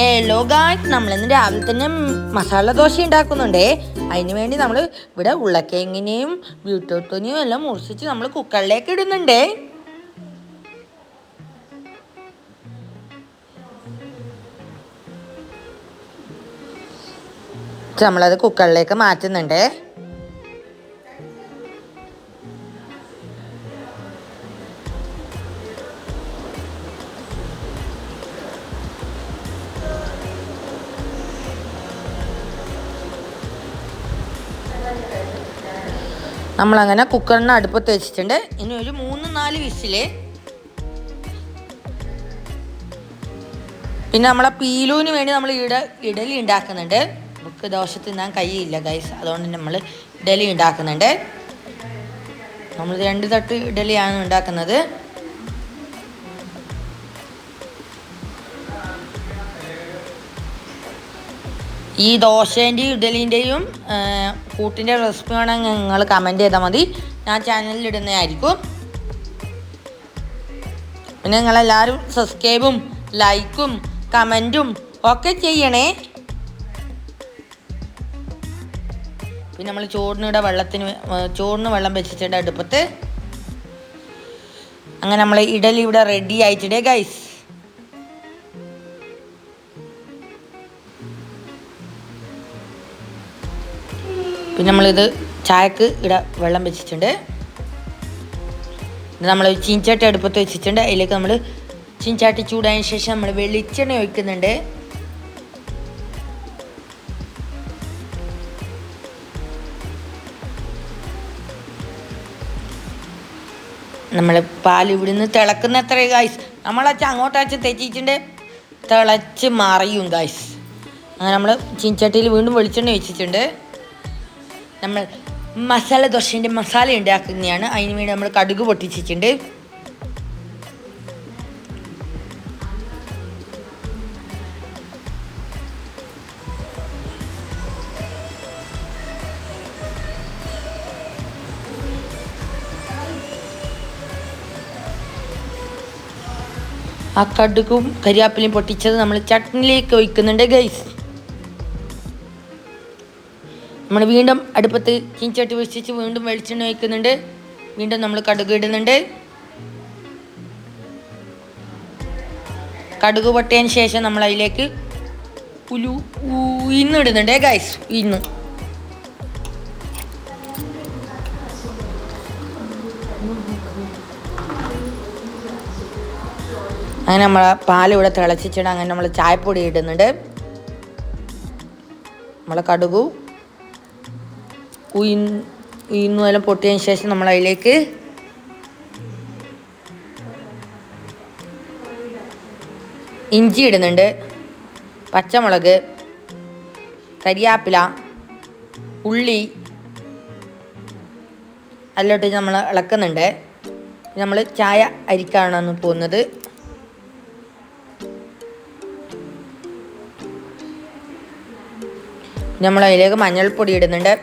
Hello guys, നമ്മളിന്ന് രാവിലെ തന്നെ മസാല ദോശ ഉണ്ടാക്കുന്നുണ്ടേ. അതിന് വേണ്ടി നമ്മൾ ഇവിടെ ഉരുളക്കിഴങ്ങിനെയും ബീട്രൂട്ടിനെയും എല്ലാം മുറിച്ചിട്ട് നമ്മൾ കുക്കറിലേക്ക് ഇടുന്നുണ്ടേ. നമ്മളത് കുക്കറിലേക്ക് മാറ്റുന്നുണ്ടേ. നമ്മളങ്ങനെ കുക്കറിന് അടുപ്പത്ത് വെച്ചിട്ടുണ്ട്. ഇനി ഒരു 3-4 വിസില്. പിന്നെ നമ്മളെ പീലൂന് വേണ്ടി നമ്മൾ ഇഡലി ഉണ്ടാക്കുന്നുണ്ട്. നമുക്ക് ദോശ തിന്നാൻ കഴിയില്ല ഗൈസ്, അതുകൊണ്ട് നമ്മൾ ഇഡലി ഉണ്ടാക്കുന്നുണ്ട്. നമ്മൾ 2 തട്ട് ഇഡലിയാണ് ഉണ്ടാക്കുന്നത്. ഈ ദോശേൻ്റെയും ഇഡലിൻ്റെയും കൂട്ടിൻ്റെ റെസിപ്പി വേണമെങ്കിൽ നിങ്ങൾ കമൻറ്റ് ചെയ്താൽ മതി, ഞാൻ ചാനലിൽ ഇടുന്നതായിരിക്കും. പിന്നെ നിങ്ങളെല്ലാവരും സബ്സ്ക്രൈബും ലൈക്കും കമൻറ്റും ഒക്കെ ചെയ്യണേ. പിന്നെ നമ്മൾ ചോറിന് വെള്ളം വെച്ചിട്ടുണ്ട് അടുപ്പത്ത്. അങ്ങനെ നമ്മൾ ഇഡലി ഇവിടെ റെഡി ആയിട്ടുണ്ട് ഗൈസ്. പിന്നെ നമ്മളിത് ചായക്ക് ഇവിടെ വെള്ളം വെച്ചിട്ടുണ്ട്. നമ്മൾ ചീഞ്ചട്ടി അടുപ്പത്ത് വെച്ചിട്ടുണ്ട്. അതിലേക്ക് നമ്മൾ ചീഞ്ചട്ടി ചൂടായതിനു ശേഷം നമ്മൾ വെളിച്ചെണ്ണ ഒഴിക്കുന്നുണ്ട്. നമ്മൾ പാൽ ഇവിടുന്ന് തിളക്കുന്ന എത്ര ഗായ്സ്, നമ്മളച്ച അങ്ങോട്ടാച്ച് തെറ്റിച്ചിട്ടുണ്ട്, തിളച്ച് മറിയും ഗായ്സ്. അങ്ങനെ നമ്മൾ ചീഞ്ചട്ടിയിൽ വീണ്ടും വെളിച്ചെണ്ണ ഒഴിച്ചിട്ടുണ്ട്. നമ്മൾ മസാല ദോശേൻ്റെ മസാല ഉണ്ടാക്കുന്നതാണ്. അതിന് വേണ്ടി നമ്മൾ കടുക് പൊട്ടിച്ചിട്ടുണ്ട്. ആ കടുകും കരിയാപ്പിലയും പൊട്ടിച്ചത് നമ്മൾ ചട്നിയിലേക്ക് ഒഴിക്കുന്നുണ്ട് ഗൈസ്. നമ്മൾ വീണ്ടും അടുപ്പത്ത് ചീഞ്ചട്ടി വെച്ചിട്ട് വീണ്ടും വെളിച്ചെണ്ണ ഒഴിക്കുന്നുണ്ട്. വീണ്ടും നമ്മൾ കടുക് ഇടുന്നുണ്ട്. കടുക് പൊട്ടിയതിന് ശേഷം നമ്മൾ അതിലേക്ക് ഉഴുന്നിടുന്നുണ്ട് ഗൈസ്. ഉഴുന്ന് അങ്ങനെ നമ്മൾ പാലിവിടെ തിളച്ചിട്ട് അങ്ങനെ നമ്മൾ ചായപ്പൊടി ഇടുന്നുണ്ട്. നമ്മളെ കടുകു ഉഴുന്നെല്ലാം പൊട്ടിയതിന് ശേഷം നമ്മൾ അതിലേക്ക് ഇഞ്ചി ഇടുന്നുണ്ട്, പച്ചമുളക്, കരിയാപ്പില, ഉള്ളി എല്ലാം ഇട്ട് നമ്മൾ ഇളക്കുന്നുണ്ട്. നമ്മൾ ചായ അരിക്കാണ് പോകുന്നത്. നമ്മൾ അതിലേക്ക് മഞ്ഞൾപ്പൊടി ഇടുന്നുണ്ട്.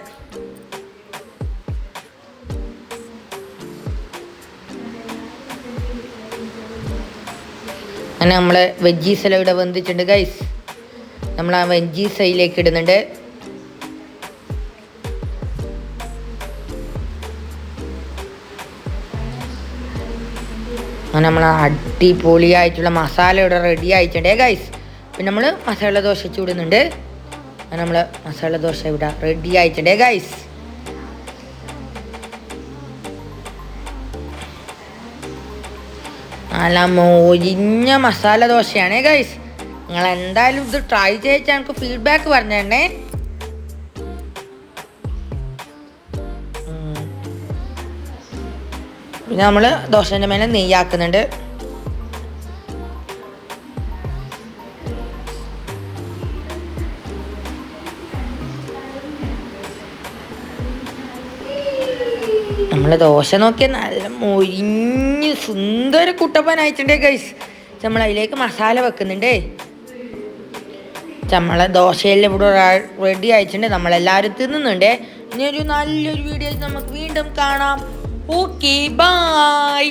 അങ്ങനെ നമ്മളെ വെജീസ് എല്ലാം ഇവിടെ വെന്തിട്ടുണ്ട് ഗൈസ്. നമ്മൾ ആ വെജീസ് അതിലേക്ക് ഇടുന്നുണ്ട്. അങ്ങനെ നമ്മൾ അടിപൊളിയായിട്ടുള്ള മസാല ഇവിടെ റെഡി ആയിട്ടുണ്ട് ഗൈസ്. പിന്നെ നമ്മൾ മസാല ദോശ ചൂടുന്നുണ്ട്. അങ്ങനെ നമ്മൾ മസാല ദോശ ഇവിടെ റെഡി ആയിട്ടുണ്ട് ഗൈസ്. നല്ല മൊരിഞ്ഞ മസാല ദോശയാണ് ഗൈസ്. നിങ്ങൾ എന്തായാലും ഇത് ട്രൈ ചെയ്തിട്ട് എനിക്ക് ഫീഡ്ബാക്ക് പറഞ്ഞേ. പിന്നെ നമ്മൾ ദോശേൻ്റെ മേലെ നെയ്യാക്കുന്നുണ്ട്. നമ്മൾ ദോശ നോക്കിയാൽ നല്ല മൊരിഞ്ഞ് സുന്ദര കുട്ടപ്പനായിട്ടുണ്ടേ ഗൈസ്. നമ്മൾ അതിലേക്ക് മസാല വെക്കുന്നുണ്ട്. നമ്മളെ ദോശയെല്ലാം ഇവിടെ റെഡി ആയിട്ടുണ്ട്. നമ്മളെല്ലാവരും തിന്നുന്നുണ്ട്. ഇനി ഒരു നല്ലൊരു വീഡിയോ നമുക്ക് വീണ്ടും കാണാം. Okay, by.